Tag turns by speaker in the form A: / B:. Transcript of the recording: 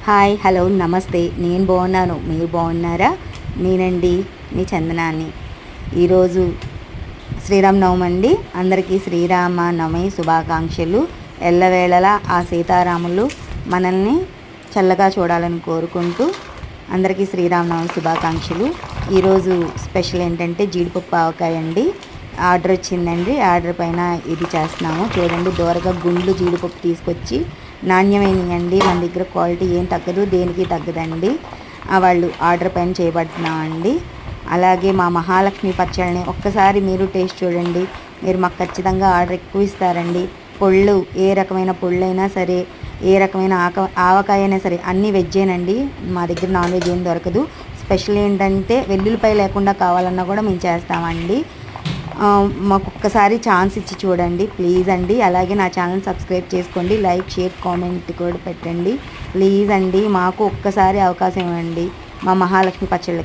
A: Hi hello నమస్తే. నేను బాగున్నాను, మీరు బాగున్నారా? నేనండి మీ చందనాన్ని. ఈరోజు శ్రీరామనవమి అండి. అందరికీ శ్రీరామ నవమి శుభాకాంక్షలు. ఎల్లవేళలా ఆ సీతారాములు మనల్ని చల్లగా చూడాలని కోరుకుంటూ అందరికీ శ్రీరామనవమి శుభాకాంక్షలు. ఈరోజు స్పెషల్ ఏంటంటే జీడిపప్పు ఆవకాయ అండి. ఆర్డర్ వచ్చిందండి. ఆర్డర్ పైన ఇది చేస్తున్నాము. చూడండి, దోరగా గుండ్లు జీడిపప్పు తీసుకొచ్చి నాణ్యమైనయండి. మన దగ్గర క్వాలిటీ ఏం తగ్గదు, దేనికి తగ్గదండి. వాళ్ళు ఆర్డర్ పైన చేయబడుతున్నామండి. అలాగే మా మహాలక్ష్మి పచ్చళ్ళని ఒక్కసారి మీరు టేస్ట్ చూడండి. మీరు మాకు ఖచ్చితంగా ఆర్డర్ ఎక్కువ ఇస్తారండి. పొళ్ళు, ఏ రకమైన పొళ్ళైనా సరే, ఏ రకమైన ఆవకాయ అయినా సరే అన్నీ వెజ్జేనండి. మా దగ్గర నాన్ వెజ్ ఏం దొరకదు. స్పెషల్ ఏంటంటే వెల్లుల్లిపాయ లేకుండా కావాలన్నా కూడా మేము చేస్తామండి. మాకు ఒక్కసారి ఛాన్స్ ఇచ్చి చూడండి ప్లీజ్ అండి. అలాగే నా ఛానల్ సబ్స్క్రైబ్ చేసుకోండి, లైక్ షేర్ కామెంట్ కూడా పెట్టండి ప్లీజ్ అండి. మాకు ఒక్కసారి అవకాశం ఇవ్వండి మా మహాలక్ష్మి పచ్చళ్ళకి.